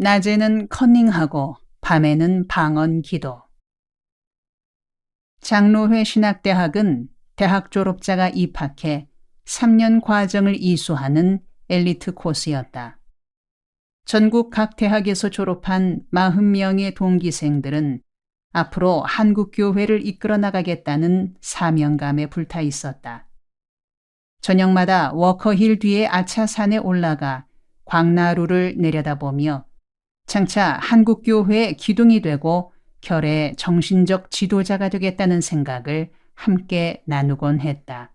낮에는 컨닝하고 밤에는 방언 기도. 장로회 신학대학은 대학 졸업자가 입학해 3년 과정을 이수하는 엘리트 코스였다. 전국 각 대학에서 졸업한 40명의 동기생들은 앞으로 한국교회를 이끌어 나가겠다는 사명감에 불타 있었다. 저녁마다 워커힐 뒤에 아차산에 올라가 광나루를 내려다보며 장차 한국교회의 기둥이 되고 결의 정신적 지도자가 되겠다는 생각을 함께 나누곤 했다.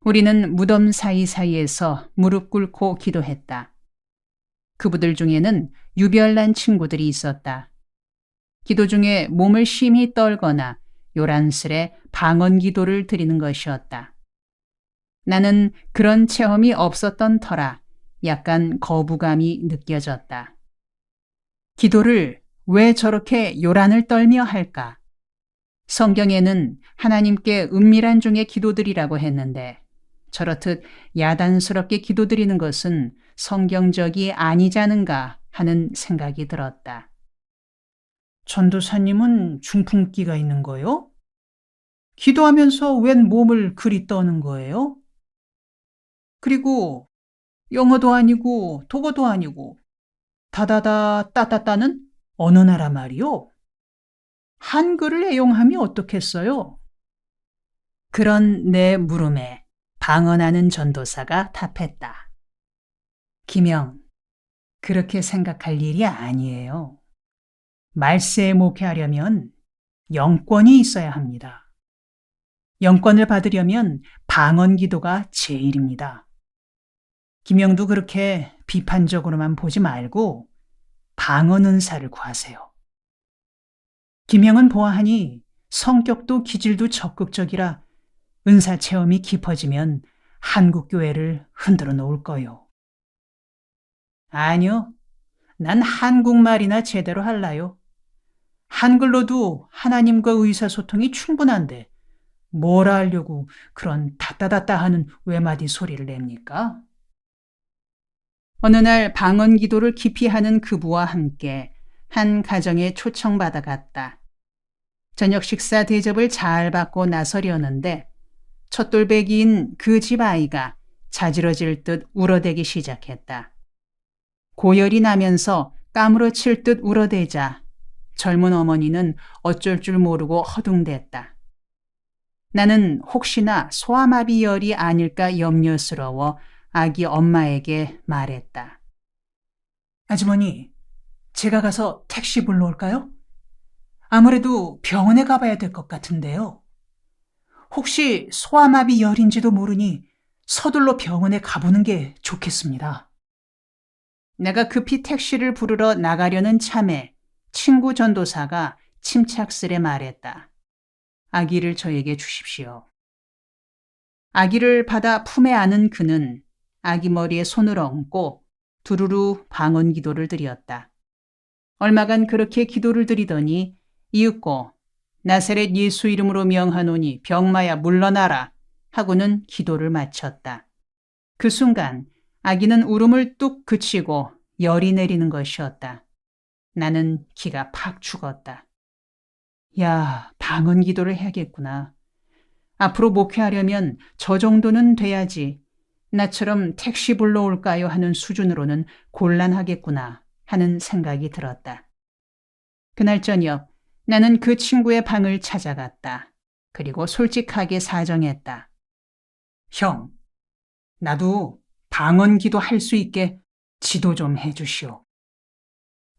우리는 무덤 사이사이에서 무릎 꿇고 기도했다. 그분들 중에는 유별난 친구들이 있었다. 기도 중에 몸을 심히 떨거나 요란스레 방언 기도를 드리는 것이었다. 나는 그런 체험이 없었던 터라 약간 거부감이 느껴졌다. 기도를 왜 저렇게 요란을 떨며 할까? 성경에는 하나님께 은밀한 중의 기도들이라고 했는데 저렇듯 야단스럽게 기도드리는 것은 성경적이 아니자는가 하는 생각이 들었다. 전도사님은 중풍기가 있는 거요? 기도하면서 웬 몸을 그리 떠는 거예요? 그리고 영어도 아니고 독어도 아니고 다다다 따따따는 어느 나라 말이요? 한글을 애용하면 어떻겠어요? 그런 내 물음에 방언하는 전도사가 답했다. 김영, 그렇게 생각할 일이 아니에요. 말세에 목회하려면 영권이 있어야 합니다. 영권을 받으려면 방언 기도가 제일입니다. 김영도 그렇게 비판적으로만 보지 말고 방언 은사를 구하세요. 김영은 보아하니 성격도 기질도 적극적이라 은사 체험이 깊어지면 한국교회를 흔들어 놓을 거요. 아니요, 난 한국말이나 제대로 할라요. 한글로도 하나님과 의사소통이 충분한데 뭘 하려고 그런 다따다따 하는 외마디 소리를 냅니까? 어느 날 방언 기도를 깊이 하는 그부와 함께 한 가정에 초청받아 갔다. 저녁 식사 대접을 잘 받고 나서려는데 첫돌배기인 그 집 아이가 자지러질 듯 울어대기 시작했다. 고열이 나면서 까무러칠 듯 울어대자 젊은 어머니는 어쩔 줄 모르고 허둥댔다. 나는 혹시나 소아마비열이 아닐까 염려스러워 아기 엄마에게 말했다. 아주머니, 제가 가서 택시 불러올까요? 아무래도 병원에 가봐야 될 것 같은데요. 혹시 소아마비열인지도 모르니 서둘러 병원에 가보는 게 좋겠습니다. 내가 급히 택시를 부르러 나가려는 참에 친구 전도사가 침착스레 말했다. 아기를 저에게 주십시오. 아기를 받아 품에 안은 그는 아기 머리에 손을 얹고 두루루 방언 기도를 드렸다. 얼마간 그렇게 기도를 드리더니 이윽고 나사렛 예수 이름으로 명하노니 병마야 물러나라 하고는 기도를 마쳤다. 그 순간 아기는 울음을 뚝 그치고 열이 내리는 것이었다. 나는 기가 팍 죽었다. 야, 방언 기도를 해야겠구나. 앞으로 목회하려면 저 정도는 돼야지. 나처럼 택시 불러올까요 하는 수준으로는 곤란하겠구나 하는 생각이 들었다. 그날 저녁 나는 그 친구의 방을 찾아갔다. 그리고 솔직하게 사정했다. 형, 나도 방언 기도 할 수 있게 지도 좀 해주시오.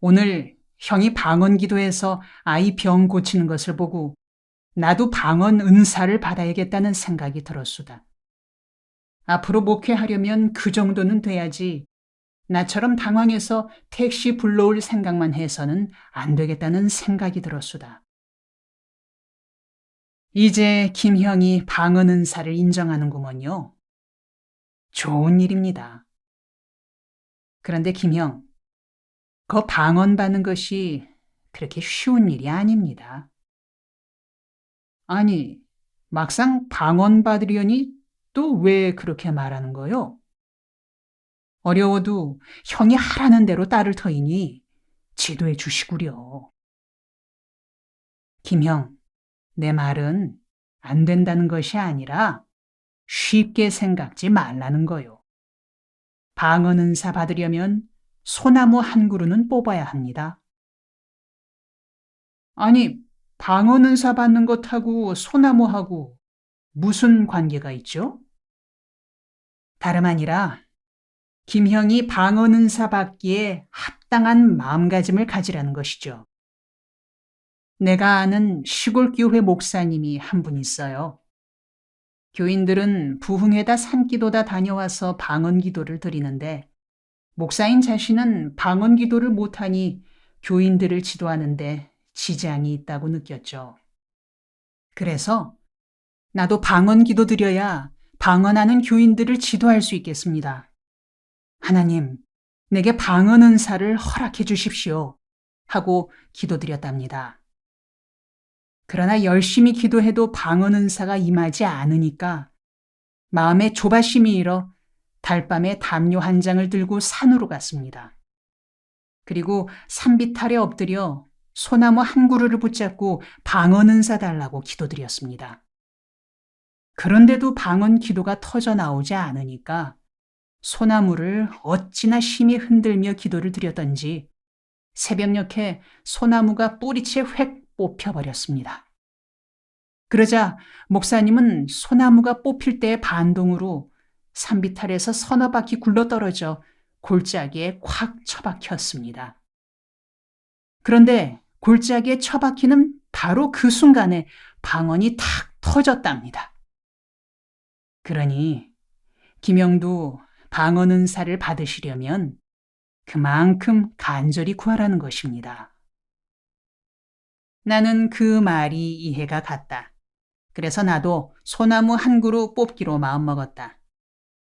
오늘 형이 방언 기도해서 아이 병 고치는 것을 보고 나도 방언 은사를 받아야겠다는 생각이 들었수다. 앞으로 목회하려면 그 정도는 돼야지 나처럼 당황해서 택시 불러올 생각만 해서는 안 되겠다는 생각이 들었수다. 이제 김형이 방언 은사를 인정하는구먼요. 좋은 일입니다. 그런데 김형, 그 방언 받는 것이 그렇게 쉬운 일이 아닙니다. 아니, 막상 방언 받으려니 또 왜 그렇게 말하는 거요? 어려워도 형이 하라는 대로 따를 터이니 지도해 주시구려. 김형, 내 말은 안 된다는 것이 아니라 쉽게 생각지 말라는 거요. 방언 은사 받으려면 소나무 한 그루는 뽑아야 합니다. 아니, 방언 은사 받는 것하고 소나무하고 무슨 관계가 있죠? 다름 아니라 김형이 방언 은사 받기에 합당한 마음가짐을 가지라는 것이죠. 내가 아는 시골 교회 목사님이 한 분 있어요. 교인들은 부흥회다 산기도다 다녀와서 방언 기도를 드리는데 목사인 자신은 방언 기도를 못하니 교인들을 지도하는데 지장이 있다고 느꼈죠. 그래서 나도 방언 기도 드려야 방언하는 교인들을 지도할 수 있겠습니다. 하나님, 내게 방언 은사를 허락해 주십시오. 하고 기도드렸답니다. 그러나 열심히 기도해도 방언 은사가 임하지 않으니까 마음에 조바심이 일어 달밤에 담요 한 장을 들고 산으로 갔습니다. 그리고 산비탈에 엎드려 소나무 한 그루를 붙잡고 방언 은사 달라고 기도드렸습니다. 그런데도 방언 기도가 터져 나오지 않으니까 소나무를 어찌나 심히 흔들며 기도를 드렸던지 새벽녘에 소나무가 뿌리채 획 뽑혀버렸습니다. 그러자 목사님은 소나무가 뽑힐 때의 반동으로 산비탈에서 서너 바퀴 굴러떨어져 골짜기에 콱 처박혔습니다. 그런데 골짜기에 처박히는 바로 그 순간에 방언이 탁 터졌답니다. 그러니 김영도 방언 은사를 받으시려면 그만큼 간절히 구하라는 것입니다. 나는 그 말이 이해가 갔다. 그래서 나도 소나무 한 그루 뽑기로 마음먹었다.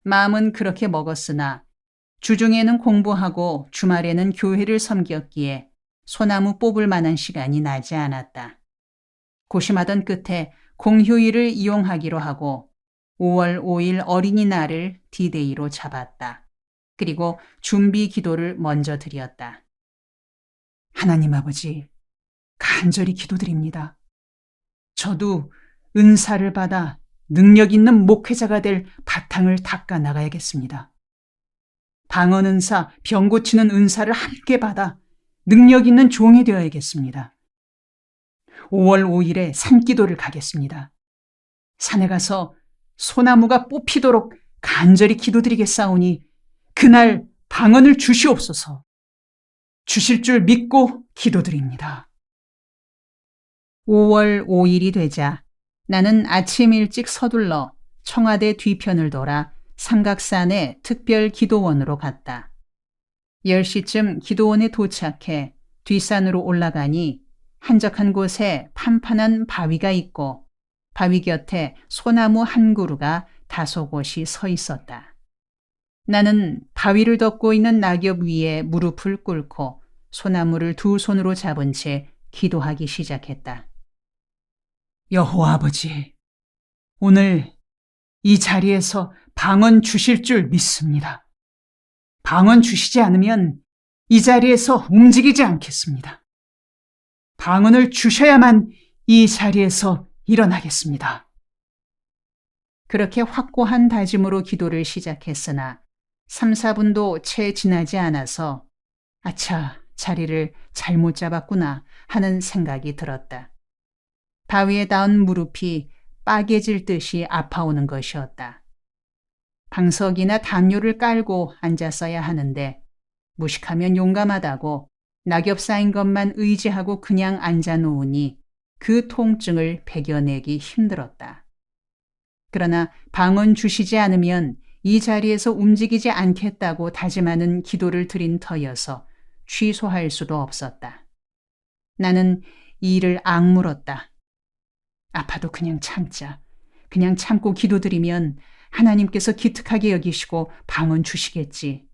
마음은 그렇게 먹었으나 주중에는 공부하고 주말에는 교회를 섬겼기에 소나무 뽑을 만한 시간이 나지 않았다. 고심하던 끝에 공휴일을 이용하기로 하고 5월 5일 어린이날을 디데이로 잡았다. 그리고 준비 기도를 먼저 드렸다. 하나님 아버지, 간절히 기도드립니다. 저도 은사를 받아 능력 있는 목회자가 될 바탕을 닦아 나가야겠습니다. 방언 은사, 병 고치는 은사를 함께 받아 능력 있는 종이 되어야겠습니다. 5월 5일에 산기도를 가겠습니다. 산에 가서 소나무가 뽑히도록 간절히 기도드리겠사오니 그날 방언을 주시옵소서. 주실 줄 믿고 기도드립니다. 5월 5일이 되자 나는 아침 일찍 서둘러 청와대 뒤편을 돌아 삼각산의 특별 기도원으로 갔다. 10시쯤 기도원에 도착해 뒷산으로 올라가니 한적한 곳에 판판한 바위가 있고 바위 곁에 소나무 한 그루가 다소곳이 서 있었다. 나는 바위를 덮고 있는 낙엽 위에 무릎을 꿇고 소나무를 두 손으로 잡은 채 기도하기 시작했다. 여호와 아버지, 오늘 이 자리에서 방언 주실 줄 믿습니다. 방언 주시지 않으면 이 자리에서 움직이지 않겠습니다. 방언을 주셔야만 이 자리에서 일어나겠습니다. 그렇게 확고한 다짐으로 기도를 시작했으나 3, 4분도 채 지나지 않아서 아차, 자리를 잘못 잡았구나 하는 생각이 들었다. 바위에 닿은 무릎이 빠개질 듯이 아파오는 것이었다. 방석이나 담요를 깔고 앉았어야 하는데 무식하면 용감하다고 낙엽 쌓인 것만 의지하고 그냥 앉아놓으니 그 통증을 배겨내기 힘들었다. 그러나 방언 주시지 않으면 이 자리에서 움직이지 않겠다고 다짐하는 기도를 드린 터여서 취소할 수도 없었다. 나는 이를 악물었다. 아파도 그냥 참자. 그냥 참고 기도드리면 하나님께서 기특하게 여기시고 방언 주시겠지.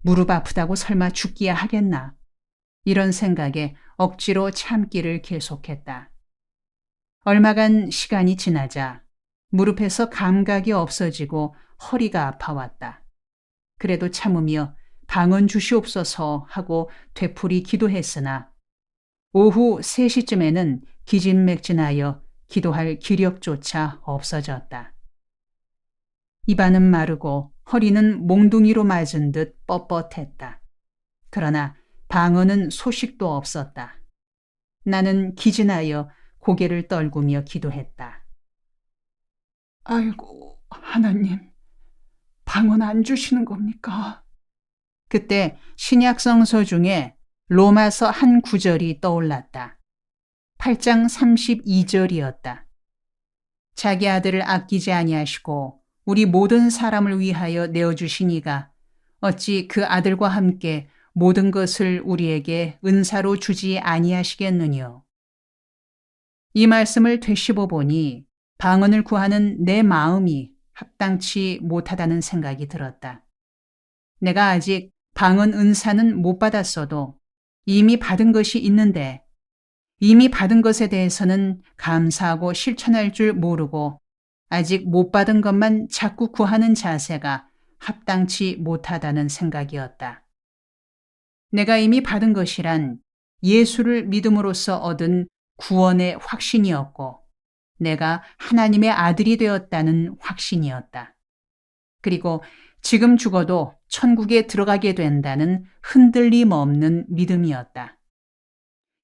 무릎 아프다고 설마 죽기야 하겠나. 이런 생각에 억지로 참기를 계속했다. 얼마간 시간이 지나자 무릎에서 감각이 없어지고 허리가 아파왔다. 그래도 참으며 방언 주시옵소서 하고 되풀이 기도했으나 오후 3시쯤에는 기진맥진하여 기도할 기력조차 없어졌다. 입안은 마르고 허리는 몽둥이로 맞은 듯 뻣뻣했다. 그러나 방언은 소식도 없었다. 나는 기진하여 고개를 떨구며 기도했다. 아이고, 하나님, 방언 안 주시는 겁니까? 그때 신약성서 중에 로마서 한 구절이 떠올랐다. 8장 32절이었다. 자기 아들을 아끼지 아니하시고 우리 모든 사람을 위하여 내어주시니가 어찌 그 아들과 함께 모든 것을 우리에게 은사로 주지 아니하시겠느뇨. 이 말씀을 되씹어 보니 방언을 구하는 내 마음이 합당치 못하다는 생각이 들었다. 내가 아직 방언 은사는 못 받았어도 이미 받은 것이 있는데 이미 받은 것에 대해서는 감사하고 실천할 줄 모르고 아직 못 받은 것만 자꾸 구하는 자세가 합당치 못하다는 생각이었다. 내가 이미 받은 것이란 예수를 믿음으로써 얻은 구원의 확신이었고 내가 하나님의 아들이 되었다는 확신이었다. 그리고 지금 죽어도 천국에 들어가게 된다는 흔들림 없는 믿음이었다.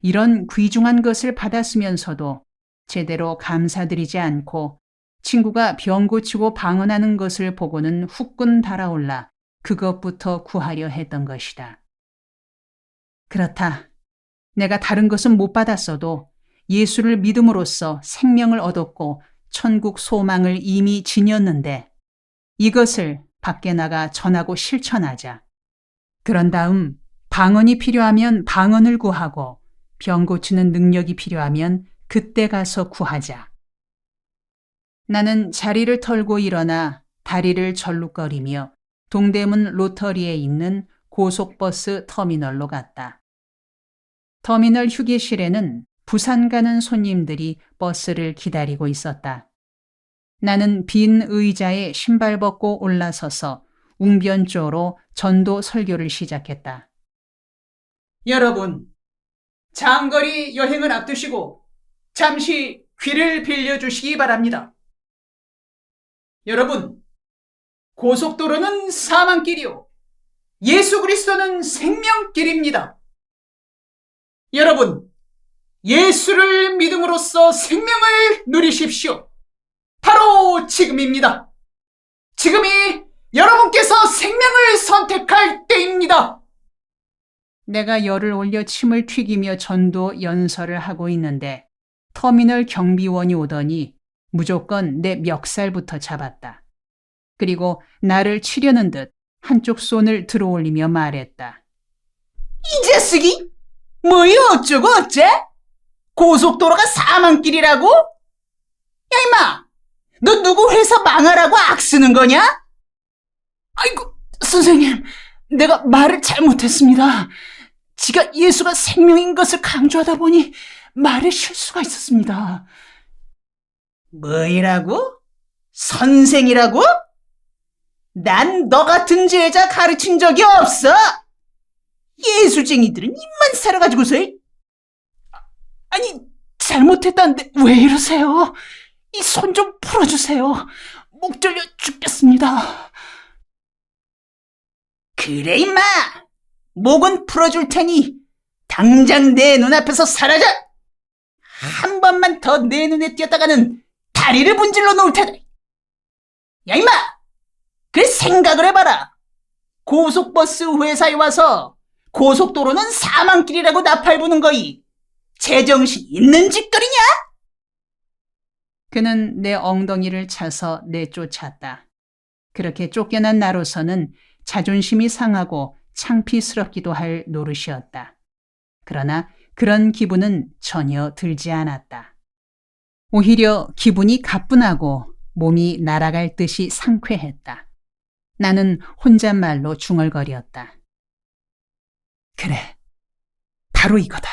이런 귀중한 것을 받았으면서도 제대로 감사드리지 않고 친구가 병 고치고 방언하는 것을 보고는 후끈 달아올라 그것부터 구하려 했던 것이다. 그렇다. 내가 다른 것은 못 받았어도 예수를 믿음으로써 생명을 얻었고 천국 소망을 이미 지녔는데 이것을 밖에 나가 전하고 실천하자. 그런 다음 방언이 필요하면 방언을 구하고 병 고치는 능력이 필요하면 그때 가서 구하자. 나는 자리를 털고 일어나 다리를 절룩거리며 동대문 로터리에 있는 고속버스 터미널로 갔다. 터미널 휴게실에는 부산 가는 손님들이 버스를 기다리고 있었다. 나는 빈 의자에 신발 벗고 올라서서 웅변조로 전도 설교를 시작했다. 여러분, 장거리 여행을 앞두시고 잠시 귀를 빌려주시기 바랍니다. 여러분, 고속도로는 사망길이요. 예수 그리스도는 생명길입니다. 여러분, 예수를 믿음으로써 생명을 누리십시오. 바로 지금입니다. 지금이 여러분께서 생명을 선택할 때입니다. 내가 열을 올려 침을 튀기며 전도 연설을 하고 있는데 터미널 경비원이 오더니 무조건 내 멱살부터 잡았다. 그리고 나를 치려는 듯 한쪽 손을 들어올리며 말했다. 이 자식이 뭐요 어쩌고 어째? 고속도로가 사망길이라고? 야 임마, 너 누구 회사 망하라고 악 쓰는 거냐? 아이고 선생님, 내가 말을 잘못했습니다. 지가 예수가 생명인 것을 강조하다 보니 말에 실수가 있었습니다. 뭐이라고? 선생이라고? 난 너 같은 제자 가르친 적이 없어. 예수쟁이들은 입만 살아가지고서. 아니, 잘못했다는데 왜 이러세요? 이 손 좀 풀어주세요. 목 졸려 죽겠습니다. 그래 임마, 목은 풀어줄 테니 당장 내 눈앞에서 사라져. 한 번만 더 내 눈에 띄었다가는 다리를 분질러 놓을 테다. 야 임마, 그래 생각을 해봐라. 고속버스 회사에 와서 고속도로는 사망길이라고 나팔 부는 거이 제정신 있는 짓거리냐? 그는 내 엉덩이를 차서 내쫓았다. 그렇게 쫓겨난 나로서는 자존심이 상하고 창피스럽기도 할 노릇이었다. 그러나 그런 기분은 전혀 들지 않았다. 오히려 기분이 가뿐하고 몸이 날아갈 듯이 상쾌했다. 나는 혼잣말로 중얼거렸다. 그래, 바로 이거다.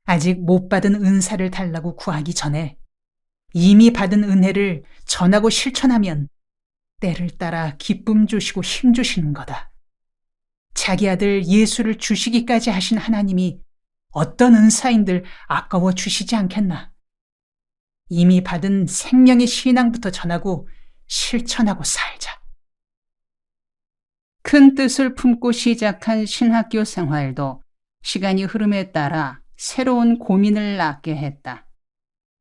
아직 못 받은 은사를 달라고 구하기 전에 이미 받은 은혜를 전하고 실천하면 때를 따라 기쁨 주시고 힘 주시는 거다. 자기 아들 예수를 주시기까지 하신 하나님이 어떤 은사인들 아까워 주시지 않겠나. 이미 받은 생명의 신앙부터 전하고 실천하고 살자. 큰 뜻을 품고 시작한 신학교 생활도 시간이 흐름에 따라 새로운 고민을 낳게 했다.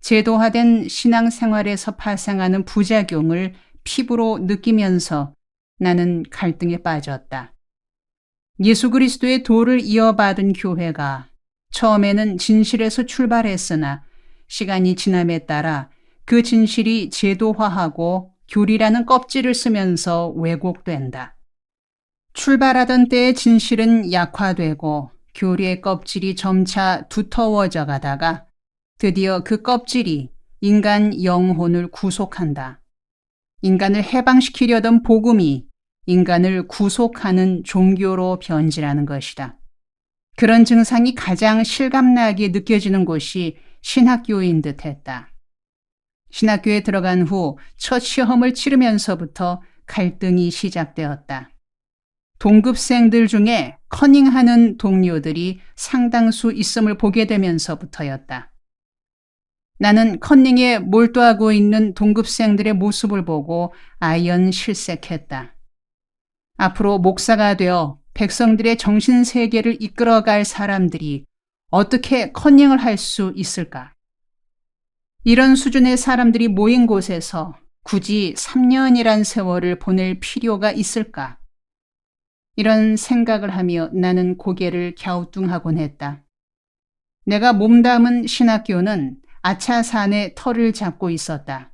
제도화된 신앙생활에서 발생하는 부작용을 피부로 느끼면서 나는 갈등에 빠졌다. 예수 그리스도의 도를 이어받은 교회가 처음에는 진실에서 출발했으나 시간이 지남에 따라 그 진실이 제도화하고 교리라는 껍질을 쓰면서 왜곡된다. 출발하던 때의 진실은 약화되고 교리의 껍질이 점차 두터워져 가다가 드디어 그 껍질이 인간 영혼을 구속한다. 인간을 해방시키려던 복음이 인간을 구속하는 종교로 변질하는 것이다. 그런 증상이 가장 실감나게 느껴지는 곳이 신학교인 듯했다. 신학교에 들어간 후 첫 시험을 치르면서부터 갈등이 시작되었다. 동급생들 중에 커닝하는 동료들이 상당수 있음을 보게 되면서부터였다. 나는 커닝에 몰두하고 있는 동급생들의 모습을 보고 아연실색했다. 앞으로 목사가 되어 백성들의 정신세계를 이끌어갈 사람들이 어떻게 커닝을 할 수 있을까? 이런 수준의 사람들이 모인 곳에서 굳이 3년이란 세월을 보낼 필요가 있을까? 이런 생각을 하며 나는 고개를 갸우뚱하곤 했다. 내가 몸담은 신학교는 아차산의 터를 잡고 있었다.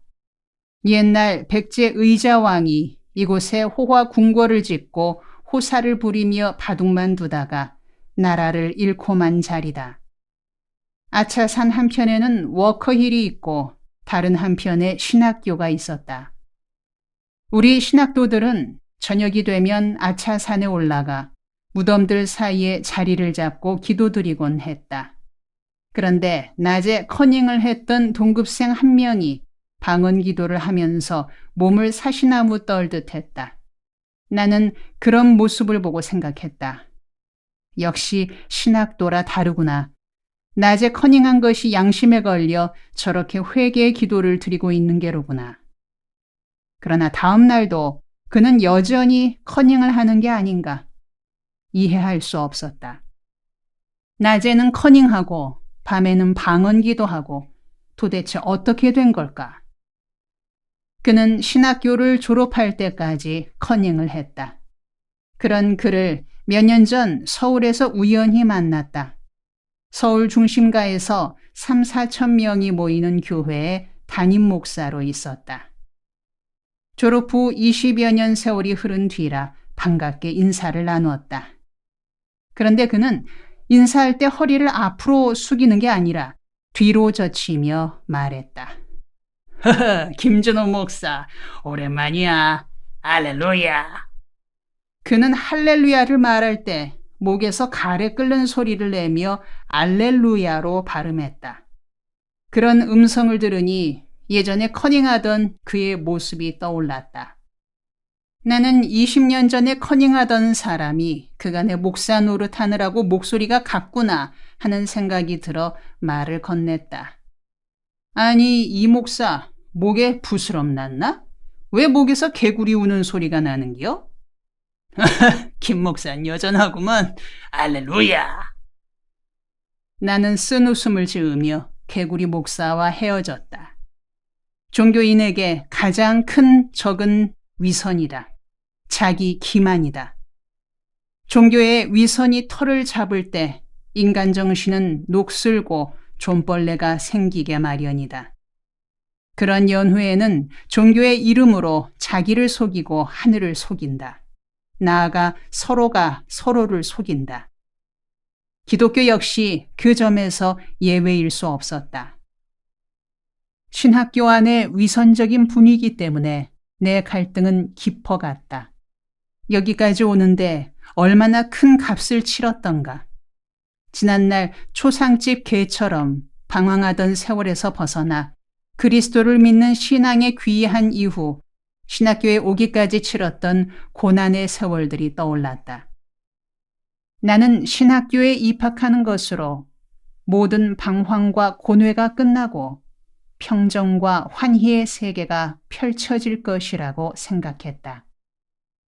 옛날 백제 의자왕이 이곳에 호화 궁궐을 짓고 호사를 부리며 바둑만 두다가 나라를 잃고 만 자리다. 아차산 한편에는 워커힐이 있고 다른 한편에 신학교가 있었다. 우리 신학도들은 저녁이 되면 아차산에 올라가 무덤들 사이에 자리를 잡고 기도드리곤 했다. 그런데 낮에 커닝을 했던 동급생 한 명이 방언 기도를 하면서 몸을 사시나무 떨듯 했다. 나는 그런 모습을 보고 생각했다. 역시 신학도라 다르구나. 낮에 커닝한 것이 양심에 걸려 저렇게 회개의 기도를 드리고 있는 게로구나. 그러나 다음 날도 그는 여전히 커닝을 하는 게 아닌가. 이해할 수 없었다. 낮에는 커닝하고 밤에는 방언 기도하고 도대체 어떻게 된 걸까? 그는 신학교를 졸업할 때까지 커닝을 했다. 그런 그를 몇 년 전 서울에서 우연히 만났다. 서울 중심가에서 3, 4천 명이 모이는 교회에 담임 목사로 있었다. 졸업 후 20여 년 세월이 흐른 뒤라 반갑게 인사를 나누었다. 그런데 그는 인사할 때 허리를 앞으로 숙이는 게 아니라 뒤로 젖히며 말했다. 허허, 김준호 목사, 오랜만이야. 할렐루야. 그는 할렐루야를 말할 때 목에서 가래 끓는 소리를 내며 알렐루야로 발음했다. 그런 음성을 들으니 예전에 커닝하던 그의 모습이 떠올랐다. 나는 20년 전에 커닝하던 사람이 그간의 목사 노릇하느라고 목소리가 같구나 하는 생각이 들어 말을 건넸다. 아니, 이 목사 목에 부스럼 났나? 왜 목에서 개구리 우는 소리가 나는겨? 김 목사는 여전하구먼. 할렐루야. 나는 쓴 웃음을 지으며 개구리 목사와 헤어졌다. 종교인에게 가장 큰 적은 위선이다. 자기 기만이다. 종교의 위선이 털을 잡을 때 인간 정신은 녹슬고 존벌레가 생기게 마련이다. 그런 연후에는 종교의 이름으로 자기를 속이고 하늘을 속인다. 나아가 서로가 서로를 속인다. 기독교 역시 그 점에서 예외일 수 없었다. 신학교 안의 위선적인 분위기 때문에 내 갈등은 깊어갔다. 여기까지 오는데 얼마나 큰 값을 치렀던가. 지난날 초상집 개처럼 방황하던 세월에서 벗어나 그리스도를 믿는 신앙에 귀의한 이후 신학교에 오기까지 치렀던 고난의 세월들이 떠올랐다. 나는 신학교에 입학하는 것으로 모든 방황과 고뇌가 끝나고 평정과 환희의 세계가 펼쳐질 것이라고 생각했다.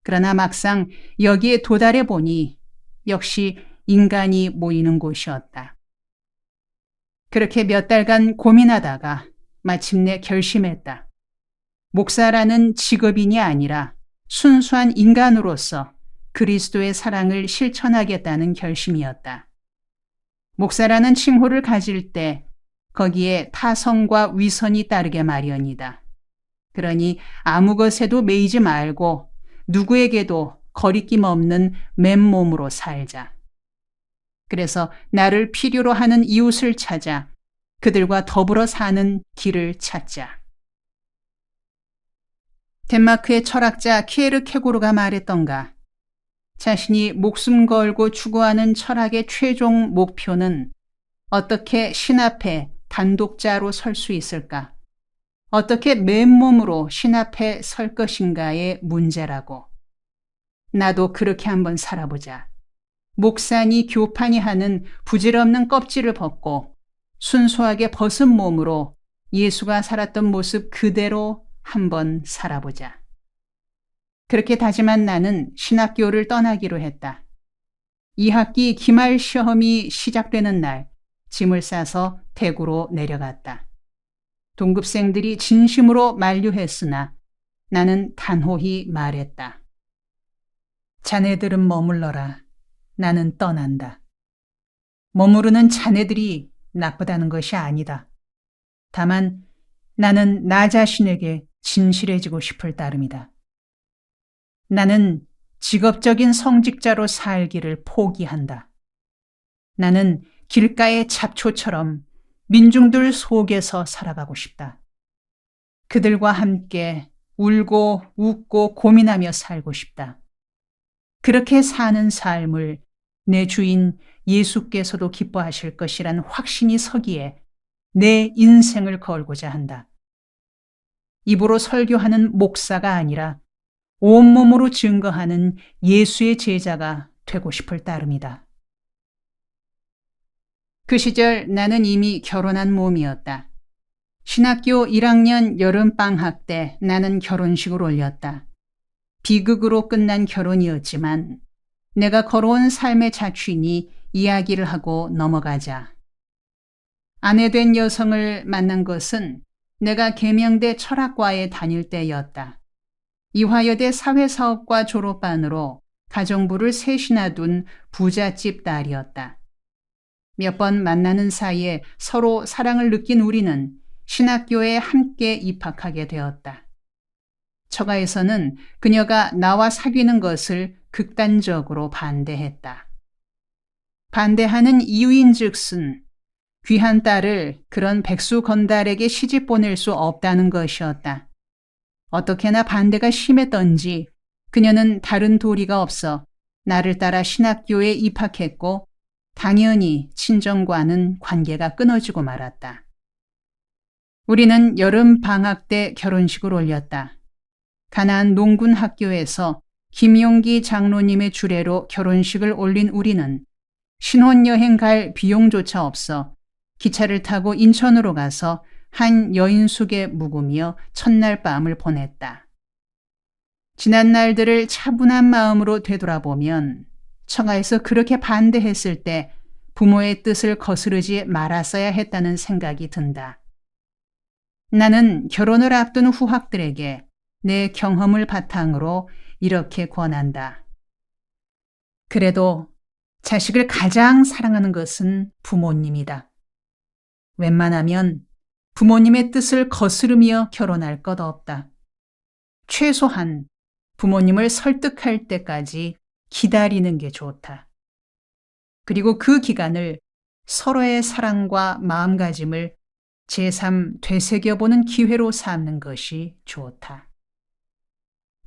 그러나 막상 여기에 도달해 보니 역시 인간이 모이는 곳이었다. 그렇게 몇 달간 고민하다가 마침내 결심했다. 목사라는 직업인이 아니라 순수한 인간으로서 그리스도의 사랑을 실천하겠다는 결심이었다. 목사라는 칭호를 가질 때 거기에 타성과 위선이 따르게 마련이다. 그러니 아무 것에도 매이지 말고 누구에게도 거리낌 없는 맨몸으로 살자. 그래서 나를 필요로 하는 이웃을 찾아 그들과 더불어 사는 길을 찾자. 덴마크의 철학자 키에르케고르가 말했던가, 자신이 목숨 걸고 추구하는 철학의 최종 목표는 어떻게 신 앞에 단독자로 설 수 있을까? 어떻게 맨몸으로 신 앞에 설 것인가의 문제라고. 나도 그렇게 한번 살아보자. 목사니 교판이 하는 부질없는 껍질을 벗고 순수하게 벗은 몸으로 예수가 살았던 모습 그대로 한번 살아보자. 그렇게 다짐한 나는 신학교를 떠나기로 했다. 2학기 기말 시험이 시작되는 날 짐을 싸서 대구로 내려갔다. 동급생들이 진심으로 만류했으나 나는 단호히 말했다. 자네들은 머물러라. 나는 떠난다. 머무르는 자네들이 나쁘다는 것이 아니다. 다만 나는 나 자신에게 진실해지고 싶을 따름이다. 나는 직업적인 성직자로 살기를 포기한다. 나는 길가의 잡초처럼 민중들 속에서 살아가고 싶다. 그들과 함께 울고 웃고 고민하며 살고 싶다. 그렇게 사는 삶을 내 주인 예수께서도 기뻐하실 것이란 확신이 서기에 내 인생을 걸고자 한다. 입으로 설교하는 목사가 아니라 온몸으로 증거하는 예수의 제자가 되고 싶을 따름이다. 그 시절 나는 이미 결혼한 몸이었다. 신학교 1학년 여름방학 때 나는 결혼식을 올렸다. 비극으로 끝난 결혼이었지만 내가 걸어온 삶의 자취니 이야기를 하고 넘어가자. 아내된 여성을 만난 것은 내가 계명대 철학과에 다닐 때였다. 이화여대 사회사업과 졸업반으로 가정부를 셋이나 둔 부잣집 딸이었다. 몇 번 만나는 사이에 서로 사랑을 느낀 우리는 신학교에 함께 입학하게 되었다. 처가에서는 그녀가 나와 사귀는 것을 극단적으로 반대했다. 반대하는 이유인즉슨 귀한 딸을 그런 백수 건달에게 시집 보낼 수 없다는 것이었다. 어떻게나 반대가 심했던지 그녀는 다른 도리가 없어 나를 따라 신학교에 입학했고 당연히 친정과는 관계가 끊어지고 말았다. 우리는 여름 방학 때 결혼식을 올렸다. 가나안 농군 학교에서 김용기 장로님의 주례로 결혼식을 올린 우리는 신혼여행 갈 비용조차 없어 기차를 타고 인천으로 가서 한 여인숙에 묵으며 첫날 밤을 보냈다. 지난 날들을 차분한 마음으로 되돌아보면 처가에서 그렇게 반대했을 때 부모의 뜻을 거스르지 말았어야 했다는 생각이 든다. 나는 결혼을 앞둔 후학들에게 내 경험을 바탕으로 이렇게 권한다. 그래도 자식을 가장 사랑하는 것은 부모님이다. 웬만하면 부모님의 뜻을 거스르며 결혼할 것 없다. 최소한 부모님을 설득할 때까지 기다리는 게 좋다. 그리고 그 기간을 서로의 사랑과 마음가짐을 제3 되새겨보는 기회로 삼는 것이 좋다.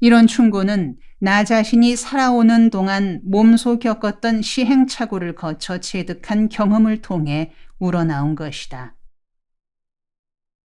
이런 충고는 나 자신이 살아오는 동안 몸소 겪었던 시행착오를 거쳐 체득한 경험을 통해 우러나온 것이다.